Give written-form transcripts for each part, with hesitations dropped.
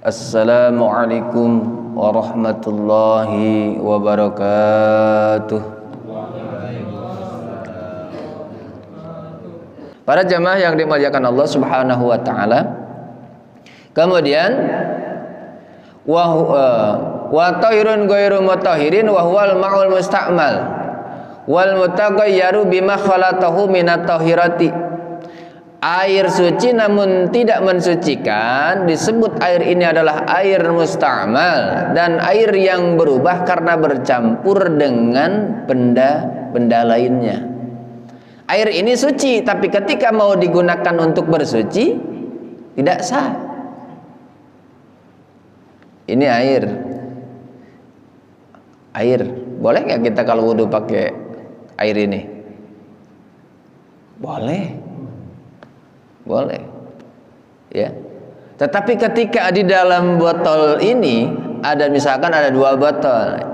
Assalamualaikum warahmatullahi wabarakatuh. Para jamaah yang dimuliakan Allah Subhanahu wa taala. Kemudian wa tahirun ghairu mutahhirin wa huwal ma'ul musta'mal wal mutaghayyaru bima khalatahu minat tahirati. Air suci namun tidak mensucikan disebut air ini adalah air musta'mal, dan air yang berubah karena bercampur dengan benda-benda lainnya. Air ini suci, tapi ketika mau digunakan untuk bersuci tidak sah. Ini air boleh nggak kita kalau wudhu pakai air ini? Boleh, ya. Tetapi ketika di dalam botol ini ada, misalkan ada 2 botol,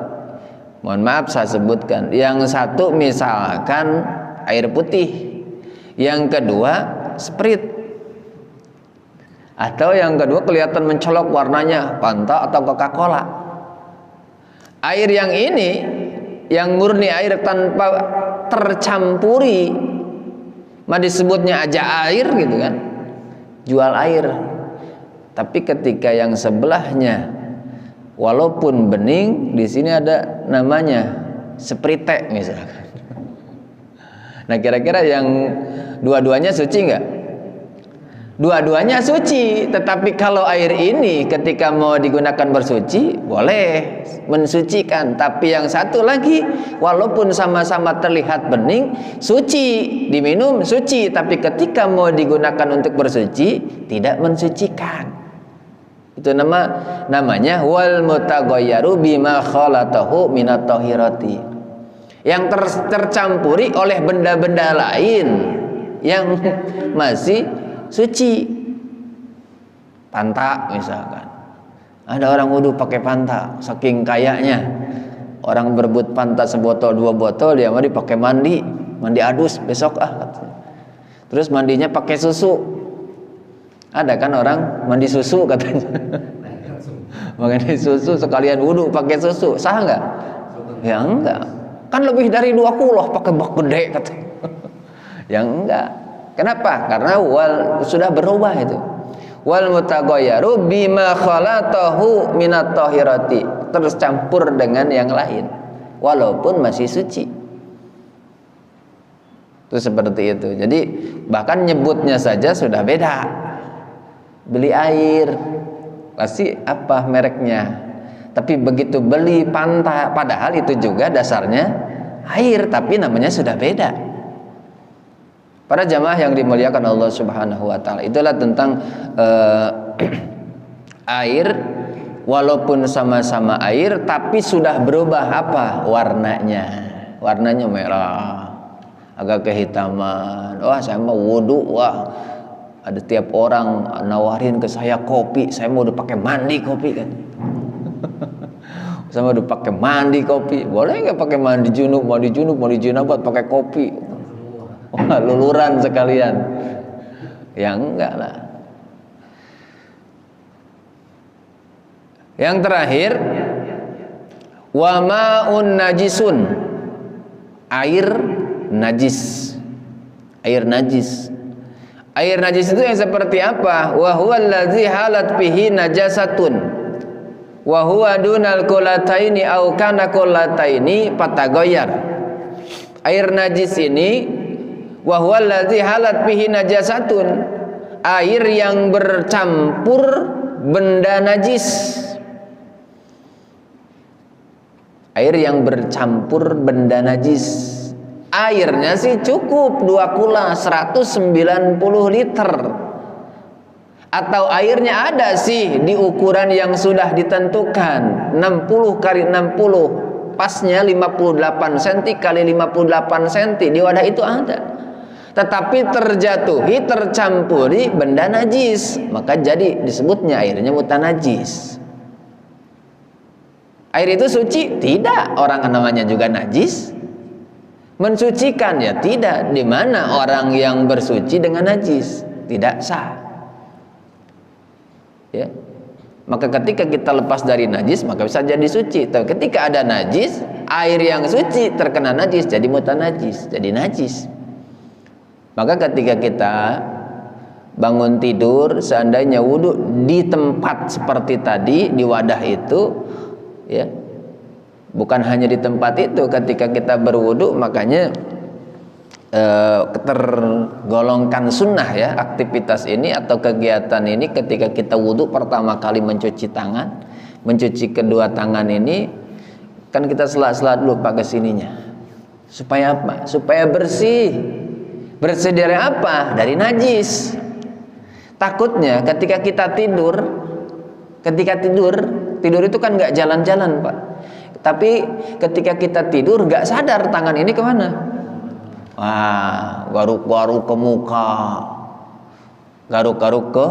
mohon maaf saya sebutkan, yang satu misalkan air putih, yang kedua Sprite, atau yang kedua kelihatan mencolok warnanya Fanta atau Coca-Cola. Air yang ini, yang murni air tanpa tercampuri, disebutnya aja air gitu kan, jual air. Tapi ketika yang sebelahnya walaupun bening, di sini ada namanya Sprite misalkan. Nah, kira-kira yang dua-duanya suci nggak? Dua-duanya suci, tetapi kalau air ini ketika mau digunakan bersuci boleh mensucikan, tapi yang satu lagi walaupun sama-sama terlihat bening, suci, diminum suci, tapi ketika mau digunakan untuk bersuci tidak mensucikan. Itu namanya wal mutaghayyaru bima khalatahu minat tahirati, yang tercampuri oleh benda-benda lain yang masih suci. Fanta misalkan, ada orang wudhu pakai Fanta, saking kayaknya orang berebut Fanta sebotol 2 botol, dia mau dipakai mandi adus besok katanya. Terus mandinya pakai susu. Ada kan orang mandi susu katanya. Mandi susu sekalian wudhu pakai susu, sah nggak? Ya enggak, kan lebih dari 2 kuloh pakai bak gede katanya. Ya enggak. Kenapa? Karena sudah berubah itu. Wal mutaghayyaru bima khalatahu minat tahirati, tercampur dengan yang lain walaupun masih suci. Itu seperti itu. Jadi bahkan nyebutnya saja sudah beda. Beli air, pasti apa mereknya. Tapi begitu beli Fanta, padahal itu juga dasarnya air, tapi namanya sudah beda. Para jamaah yang dimuliakan Allah Subhanahu wa taala, itulah tentang air, walaupun sama-sama air tapi sudah berubah apa? Warnanya. Warnanya merah, agak kehitaman. Wah, saya mau wudhu, wah, ada tiap orang nawarin ke saya kopi, saya mau udah pakai mandi kopi kan. Saya mau udah pakai mandi kopi. Boleh nggak pakai mandi junub buat pakai kopi? Wah, luluran sekalian. Ya enggak lah. Yang terakhir, wa ma'un najisun, air najis. Air najis. Air najis itu yang seperti apa? Wa huwa allazi halat fihi najasatun wa huwa dunal qullataini au kana qullataini fataghayyar. Air najis ini wa huwa allazi halat fihi najasatun, air yang bercampur benda najis. Air yang bercampur benda najis. Airnya sih cukup 2 kula 190 liter. Atau airnya ada sih di ukuran yang sudah ditentukan, 60 kali 60, pasnya 58 cm kali 58 cm, di wadah itu ada. Tetapi tercampuri benda najis, maka jadi disebutnya airnya mutanajis. Air itu suci? Tidak. Orang namanya juga najis. Mensucikan? Ya tidak. Di mana orang yang bersuci dengan najis? Tidak sah. Ya. Maka ketika kita lepas dari najis maka bisa jadi suci. Tapi ketika ada najis, air yang suci terkena najis jadi mutanajis, jadi najis. Maka ketika kita bangun tidur, seandainya wudhu di tempat seperti tadi, di wadah itu, ya, bukan hanya di tempat itu. Ketika kita berwudhu, makanya tergolongkan sunnah ya aktivitas ini atau kegiatan ini. Ketika kita wudhu pertama kali mencuci tangan, mencuci kedua tangan ini, kan kita sela-sela dulu pakai sininya. Supaya apa? Supaya bersih. Bersih dari apa? Dari najis. Takutnya ketika kita tidur itu kan nggak jalan-jalan Pak. Tapi ketika kita tidur nggak sadar tangan ini kemana? Wah, garuk-garuk ke muka, garuk-garuk ke,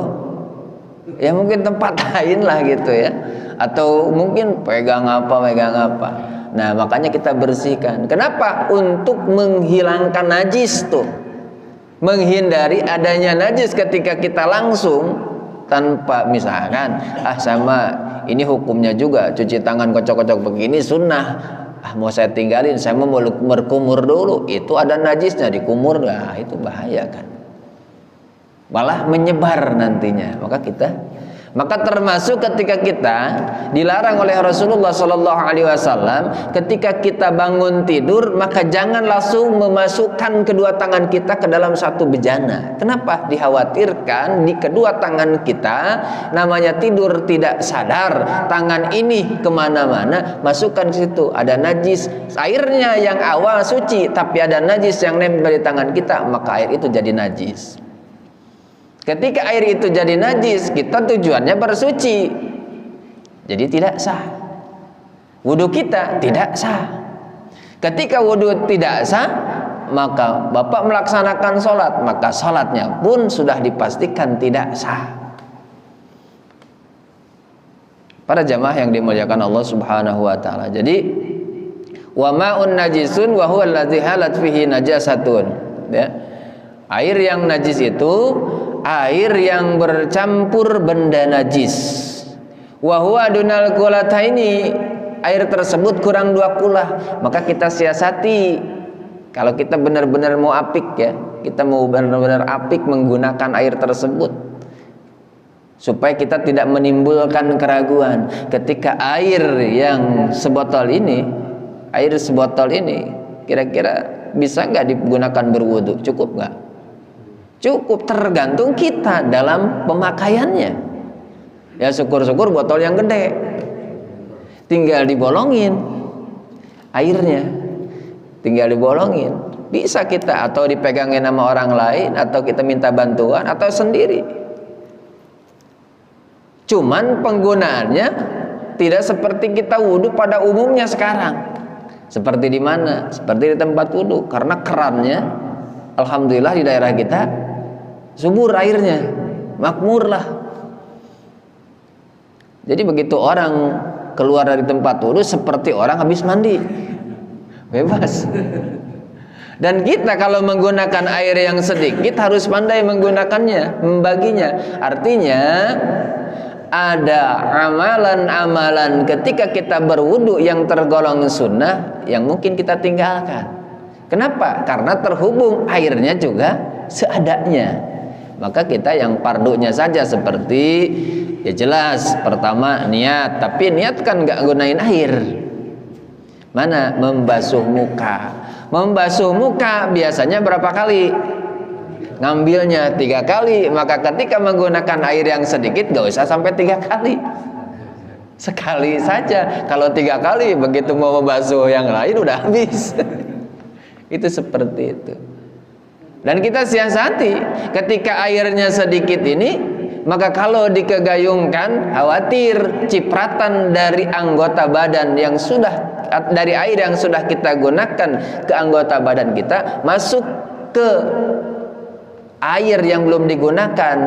ya mungkin tempat lain lah gitu ya. Atau mungkin pegang apa. Nah makanya kita bersihkan. Kenapa? Untuk menghilangkan najis tuh, menghindari adanya najis ketika kita langsung tanpa misalkan sama ini hukumnya juga cuci tangan kocok-kocok begini sunnah, mau saya tinggalin, saya mau berkumur dulu, itu ada najisnya di kumur, nah itu bahaya kan, malah menyebar nantinya. Maka termasuk ketika kita dilarang oleh Rasulullah SAW, ketika kita bangun tidur maka jangan langsung memasukkan kedua tangan kita ke dalam satu bejana. Kenapa? Dikhawatirkan di kedua tangan kita, namanya tidur tidak sadar, tangan ini kemana-mana, masukkan ke situ, ada najis, airnya yang awal suci tapi ada najis yang nempel di tangan kita, maka air itu jadi najis. Ketika air itu jadi najis, kita tujuannya bersuci, jadi tidak sah. Wudhu kita tidak sah. Ketika wudhu tidak sah, maka Bapak melaksanakan sholat, maka sholatnya pun sudah dipastikan tidak sah. Para jamaah yang dimuliakan Allah Subhanahu wa taala. Jadi wa ma'un najisun wa huwa allazi halat fihi najasatun. Ya. Air yang najis itu air yang bercampur benda najis. Wa huwa dunal qulataini, air tersebut kurang 2 kulah. Maka kita siasati, kalau kita benar-benar mau apik ya, kita mau benar-benar apik menggunakan air tersebut, supaya kita tidak menimbulkan keraguan. Ketika air yang sebotol ini, kira-kira bisa nggak digunakan berwudu? Cukup nggak? Cukup, tergantung kita dalam pemakaiannya. Ya syukur-syukur botol yang gede, tinggal dibolongin airnya, tinggal dibolongin. Bisa kita, atau dipegangin sama orang lain, atau kita minta bantuan, atau sendiri. Cuman penggunaannya tidak seperti kita wudhu pada umumnya sekarang. Seperti di mana? Seperti di tempat wudhu, karena kerannya alhamdulillah di daerah kita subur airnya, makmur lah. Jadi begitu orang keluar dari tempat wudhu seperti orang habis mandi, bebas. Dan kita kalau menggunakan air yang sedikit harus pandai menggunakannya, membaginya. Artinya ada amalan-amalan ketika kita berwudu yang tergolong sunnah yang mungkin kita tinggalkan. Kenapa? Karena terhubung airnya juga seadanya. Maka kita yang pardunya saja seperti, ya jelas pertama niat, tapi niat kan nggak gunain air. Mana? Membasuh muka. Membasuh muka biasanya berapa kali? Ngambilnya 3 kali. Maka ketika menggunakan air yang sedikit gak usah sampai 3 kali, sekali saja. Kalau 3 kali begitu mau membasuh yang lain udah habis. Itu seperti itu. Dan kita siasati ketika airnya sedikit ini, maka kalau dikegayungkan khawatir cipratan dari anggota badan yang sudah, dari air yang sudah kita gunakan ke anggota badan kita masuk ke air yang belum digunakan,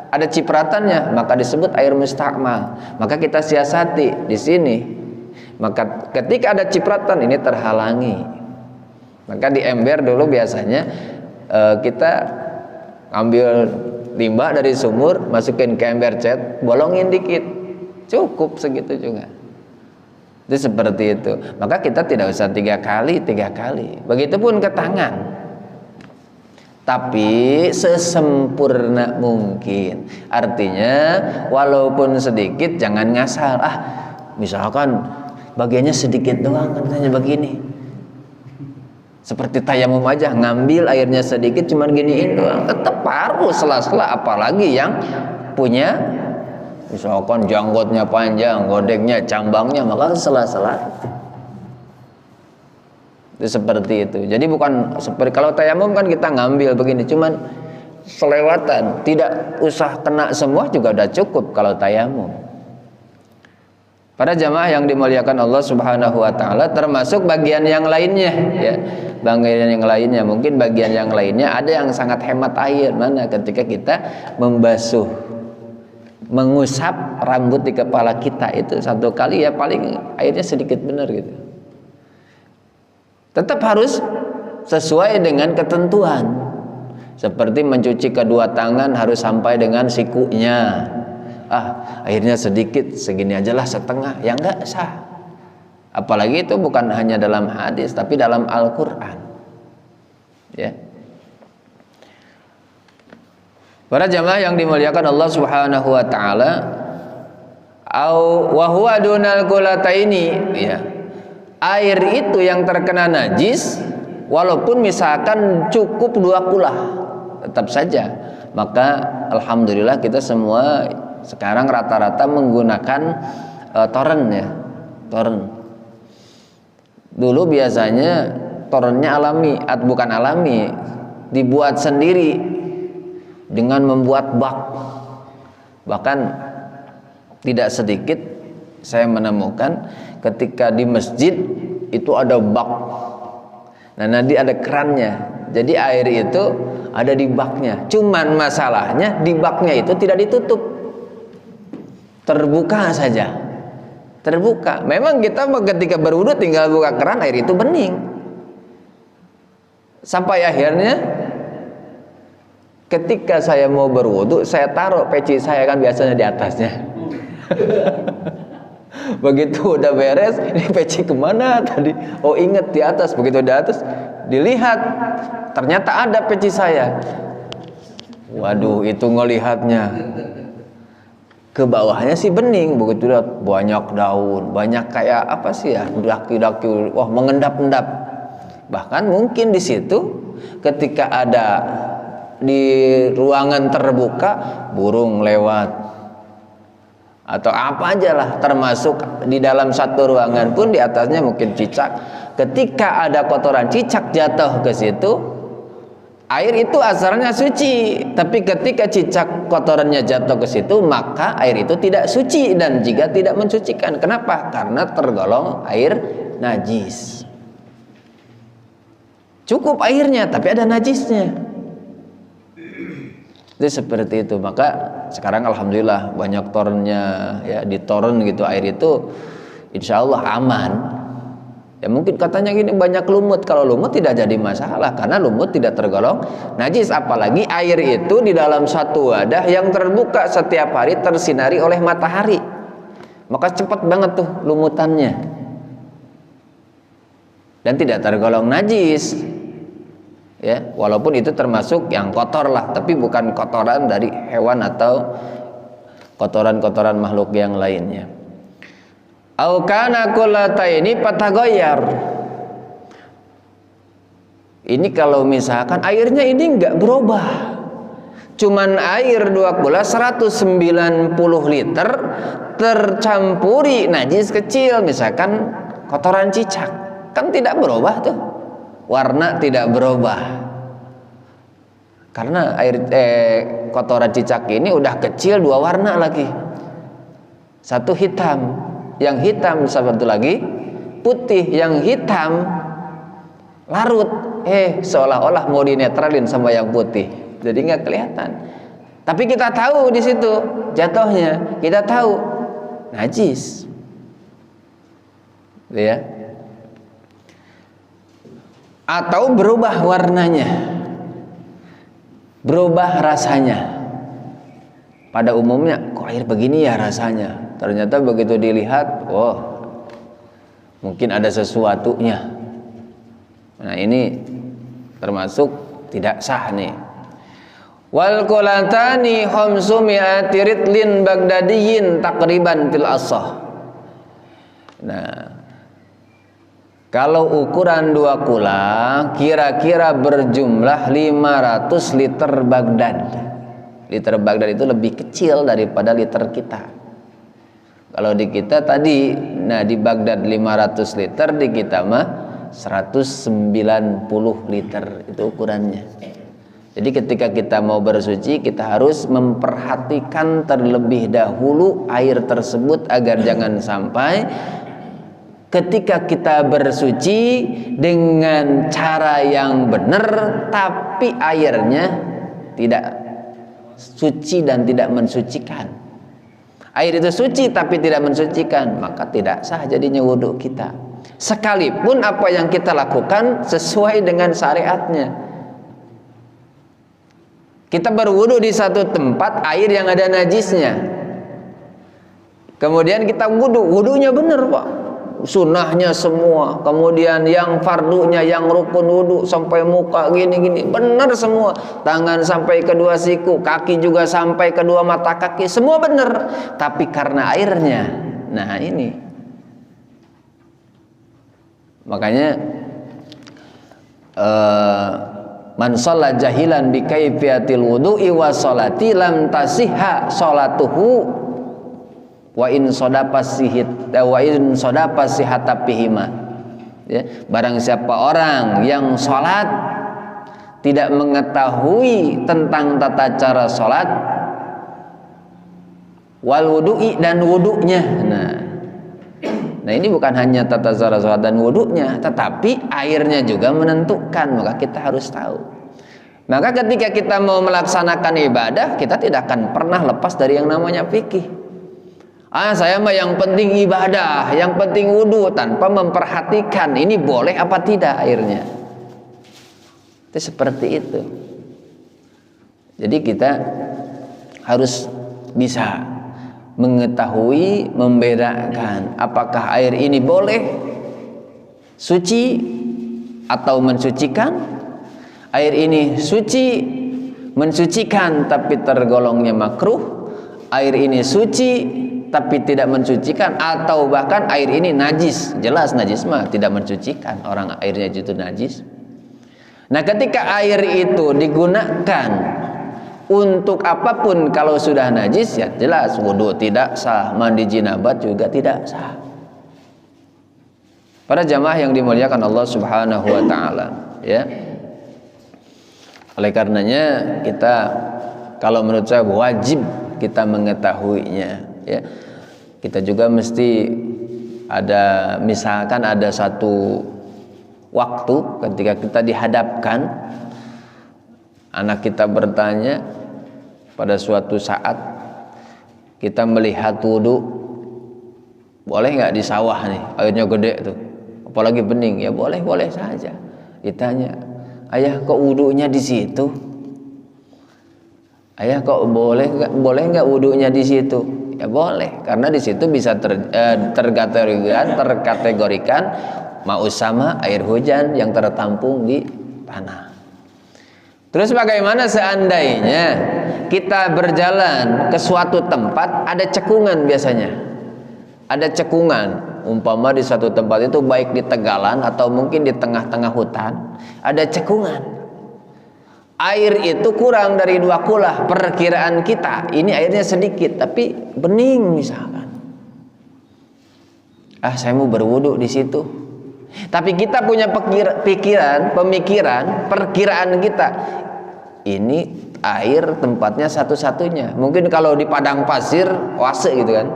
ada cipratannya, maka disebut air mustakmal. Maka kita siasati di sini. Maka ketika ada cipratan ini terhalangi, maka di ember dulu biasanya kita ambil limbah dari sumur, masukin ke ember cat, bolongin dikit, cukup segitu juga. Itu seperti itu. Maka kita tidak usah 3 kali. Begitupun ke tangan. Tapi sesempurna mungkin. Artinya walaupun sedikit jangan ngasal. Misalkan bagiannya sedikit doang katanya begini. Seperti tayamum aja, ngambil airnya sedikit cuman giniin doang. Tetap harus sela-sela, apalagi yang punya misalkan janggutnya panjang, godeknya, cambangnya, maka sela-sela. Itu seperti itu. Jadi bukan seperti kalau tayamum kan kita ngambil begini, cuman selewatan, tidak usah kena semua juga udah cukup kalau tayamum. Pada jamaah yang dimuliakan Allah Subhanahu wa taala, termasuk bagian yang lainnya ya. Bagian yang lainnya, mungkin bagian yang lainnya ada yang sangat hemat air. Mana ketika kita membasuh, mengusap rambut di kepala kita itu 1 kali ya paling airnya sedikit benar gitu. Tetap harus sesuai dengan ketentuan. Seperti mencuci kedua tangan harus sampai dengan sikunya. Airnya sedikit, segini ajalah setengah, ya enggak sah. Apalagi itu bukan hanya dalam hadis, tapi dalam Al-Quran ya. Para jamaah yang dimuliakan Allah Subhanahu wa taala, wa huwa dunal qulataini ya. Air itu yang terkena najis walaupun misalkan cukup 2 kulah tetap saja. Maka alhamdulillah kita semua sekarang rata-rata menggunakan toren ya. Toren. Dulu biasanya torennya alami, bukan alami, dibuat sendiri dengan membuat bak. Bahkan tidak sedikit saya menemukan ketika di masjid itu ada bak. Nah, nanti ada kerannya. Jadi air itu ada di baknya. Cuman masalahnya di baknya itu tidak ditutup. Terbuka saja. Terbuka. Memang kita ketika berwudu tinggal buka keran, air itu bening. Sampai akhirnya ketika saya mau berwudu, saya taruh peci saya kan biasanya di atasnya. Begitu udah beres, ini peci kemana tadi? Oh inget di atas. Begitu di atas, dilihat ternyata ada peci saya. Waduh, itu ngelihatnya ke bawahnya sih bening, begitu lihat banyak daun, banyak kayak apa sih ya, daki-daki, wah mengendap-endap. Bahkan mungkin di situ ketika ada di ruangan terbuka burung lewat atau apa aja lah, termasuk di dalam satu ruangan pun di atasnya mungkin cicak. Ketika ada kotoran cicak jatuh ke situ, air itu asalnya suci, tapi ketika cicak kotorannya jatuh ke situ, maka air itu tidak suci dan juga tidak mensucikan. Kenapa? Karena tergolong air najis. Cukup airnya, tapi ada najisnya. Itu seperti itu. Maka sekarang alhamdulillah banyak torennya ya, di toren gitu air itu insya Allah aman. Ya mungkin katanya gini banyak lumut. Kalau lumut tidak jadi masalah karena lumut tidak tergolong najis. Apalagi air itu di dalam satu wadah yang terbuka setiap hari tersinari oleh matahari. Maka cepat banget tuh lumutannya. Dan tidak tergolong najis. Ya, walaupun itu termasuk yang kotor lah, tapi bukan kotoran dari hewan atau kotoran-kotoran makhluk yang lainnya. Au kana kullataini pataghayyar. Ini kalau misalkan airnya ini enggak berubah. Cuman air 2 kula 190 liter tercampuri najis kecil, misalkan kotoran cicak. Kan tidak berubah tuh. Warna tidak berubah. Karena air kotoran cicak ini udah kecil 2 warna lagi. Satu hitam, yang hitam satu lagi putih, yang hitam larut. Seolah-olah mau dinetralin sama yang putih. Jadi nggak kelihatan. Tapi kita tahu di situ jatuhnya, kita tahu najis. Ya. Atau berubah warnanya, berubah rasanya. Pada umumnya kok air begini ya rasanya, ternyata begitu dilihat, oh mungkin ada sesuatunya. Nah ini termasuk tidak sah nih. Wal qulatani khamsu mi'ati ritlin bagdadiyin takriban fil asah. Nah, kalau ukuran 2 kula kira-kira berjumlah 500 liter Baghdad. Liter Baghdad itu lebih kecil daripada liter kita. Kalau di kita tadi, nah di Baghdad 500 liter, di kita mah 190 liter itu ukurannya. Jadi ketika kita mau bersuci, kita harus memperhatikan terlebih dahulu air tersebut agar jangan sampai ketika kita bersuci dengan cara yang benar tapi airnya tidak suci dan tidak mensucikan. Air itu suci tapi tidak mensucikan, maka tidak sah jadinya wudhu kita. Sekalipun apa yang kita lakukan sesuai dengan syariatnya. Kita berwudu di satu tempat air yang ada najisnya. Kemudian kita wudu, wudunya benar Pak. Sunnahnya semua. Kemudian yang fardunya, yang rukun wudu sampai muka gini-gini, benar semua. Tangan sampai kedua siku, kaki juga sampai kedua mata kaki, semua benar. Tapi karena airnya, nah ini. Makanya man shalla jahilan bi kaifiyatil wudu'i wa sholati lam tasihha sholatuhu wa in sadaqa sihhata fihima. Ya, barang siapa orang yang sholat tidak mengetahui tentang tata cara sholat, wal wudu'i dan wudunya. Nah ini bukan hanya tata cara sholat dan wudhunya, tetapi airnya juga menentukan, maka kita harus tahu. Maka ketika kita mau melaksanakan ibadah, kita tidak akan pernah lepas dari yang namanya fikih. Saya mah yang penting ibadah, yang penting wudhu, tanpa memperhatikan ini boleh apa tidak airnya. Itu seperti itu. Jadi kita harus bisa mengetahui, membedakan apakah air ini boleh suci atau mensucikan, air ini suci mensucikan tapi tergolongnya makruh, air ini suci tapi tidak mensucikan, atau bahkan air ini najis, jelas najis mah tidak mensucikan, orang airnya itu najis. Nah ketika air itu digunakan untuk apapun, kalau sudah najis ya jelas wudhu tidak sah, mandi jinabat juga tidak sah. Para jamaah yang dimuliakan Allah Subhanahu wa taala, ya. Oleh karenanya kita, kalau menurut saya wajib kita mengetahuinya, ya. Kita juga mesti ada, misalkan ada satu waktu ketika kita dihadapkan, anak kita bertanya pada suatu saat, kita melihat wudhu, boleh nggak di sawah nih, airnya gede tuh, apalagi bening, ya boleh saja. Ditanya, ayah kok wudhunya di situ? Ayah kok boleh nggak wudhunya di situ? Ya boleh, karena di situ bisa terkategorikan ma'us sama, air hujan yang tertampung di tanah. Terus bagaimana seandainya kita berjalan ke suatu tempat, ada cekungan biasanya. Ada cekungan, umpama di suatu tempat itu baik di tegalan atau mungkin di tengah-tengah hutan, ada cekungan. Air itu kurang dari 2 kulah, perkiraan kita ini airnya sedikit tapi bening misalkan. Saya mau berwudu di situ. Tapi kita punya pemikiran, perkiraan kita, ini air tempatnya satu-satunya. Mungkin kalau di padang pasir, oase gitu kan,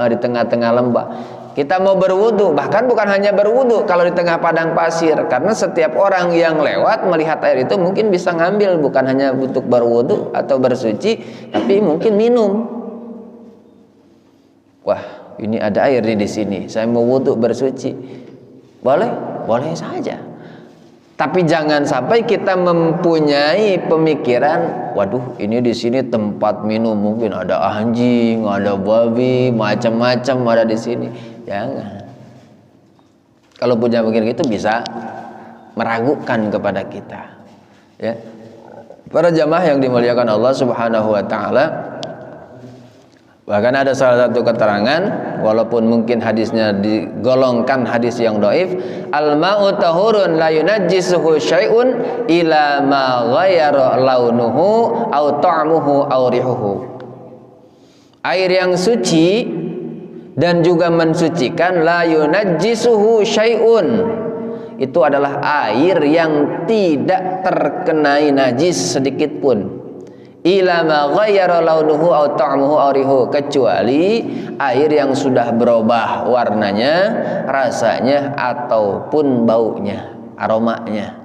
di tengah-tengah lembah, kita mau berwudu, bahkan bukan hanya berwudu kalau di tengah padang pasir, karena setiap orang yang lewat melihat air itu mungkin bisa ngambil, bukan hanya untuk berwudu atau bersuci, tapi mungkin minum. Wah, ini ada air di sini, saya mau wudu bersuci. Boleh saja. Tapi jangan sampai kita mempunyai pemikiran, waduh ini di sini tempat minum mungkin ada anjing, ada babi, macam-macam ada di sini. Jangan. Kalau punya pikiran itu bisa meragukan kepada kita. Ya. Para jamaah yang dimuliakan Allah Subhanahu wa taala, bahkan ada salah satu keterangan, walaupun mungkin hadisnya digolongkan hadis yang dhaif, al-ma'u tahurun la yunajjisuhu syai'un ila ma ghayyara launuhu aw ta'muhu aw rihuhu. Air yang suci dan juga mensucikan, la yunajjisuhu syai'un, itu adalah air yang tidak terkenai najis sedikit pun. Ila ma ghayyara launuhu aw ta'muhu aw rihuhu, kecuali air yang sudah berubah warnanya, rasanya ataupun baunya, aromanya.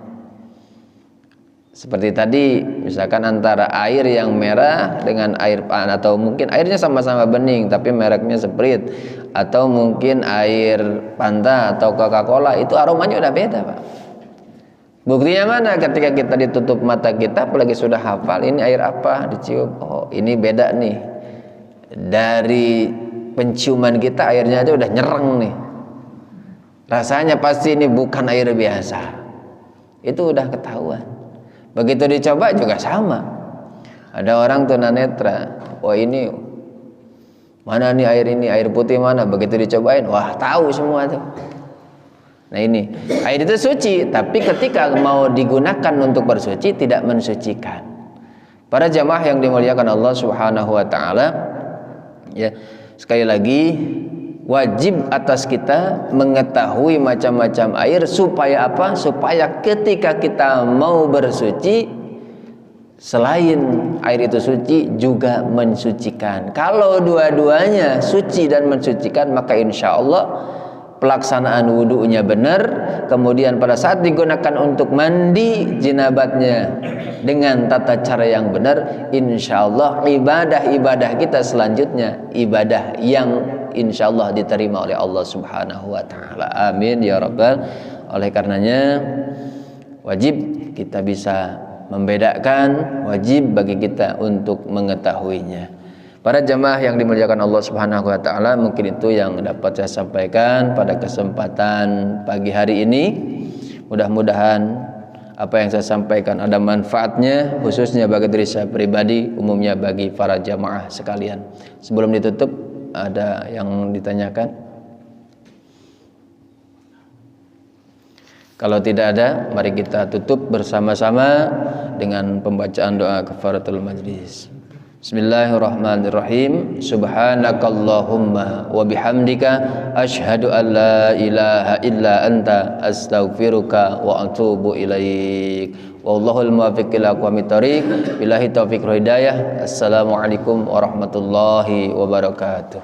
Seperti tadi, misalkan antara air yang merah dengan air atau mungkin airnya sama-sama bening tapi mereknya Sprite, atau mungkin air Fanta atau Coca-Cola, itu aromanya udah beda, Pak. Buktinya mana? Ketika kita ditutup mata kita, apalagi sudah hafal ini air apa, dicium, oh ini beda nih. Dari penciuman kita airnya aja udah nyereng nih. Rasanya pasti ini bukan air biasa. Itu udah ketahuan. Begitu dicoba juga sama. Ada orang tunanetra, wah ini mana nih air ini, air putih mana? Begitu dicobain, wah tahu semua tuh. Nah ini, air itu suci, tapi ketika mau digunakan untuk bersuci tidak mensucikan. Para jamaah yang dimuliakan Allah Subhanahu wa taala, ya, sekali lagi wajib atas kita mengetahui macam-macam air supaya apa? Supaya ketika kita mau bersuci, selain air itu suci juga mensucikan. Kalau dua-duanya suci dan mensucikan, maka insya Allah pelaksanaan wudunya benar. Kemudian pada saat digunakan untuk mandi jinabatnya dengan tata cara yang benar, insya Allah ibadah-ibadah kita selanjutnya ibadah yang insya Allah diterima oleh Allah Subhanahu wa taala. Amin ya rabbal. Oleh karenanya wajib kita bisa membedakan, wajib bagi kita untuk mengetahuinya. Para jamaah yang dimuliakan Allah Subhanahu wa taala, mungkin itu yang dapat saya sampaikan pada kesempatan pagi hari ini. Mudah-mudahan apa yang saya sampaikan ada manfaatnya, khususnya bagi diri saya pribadi, umumnya bagi para jamaah sekalian. Sebelum ditutup, ada yang ditanyakan? Kalau tidak ada, mari kita tutup bersama-sama dengan pembacaan doa kafaratul majlis. Bismillahirrahmanirrahim. Subhanakallahumma wa bihamdika asyhadu an la ilaha illa anta astaghfiruka wa atubu ilaik. Wallahul muwaffiq ila aqwamit thoriq. Billahi taufiq wal hidayah. Assalamualaikum warahmatullahi wabarakatuh.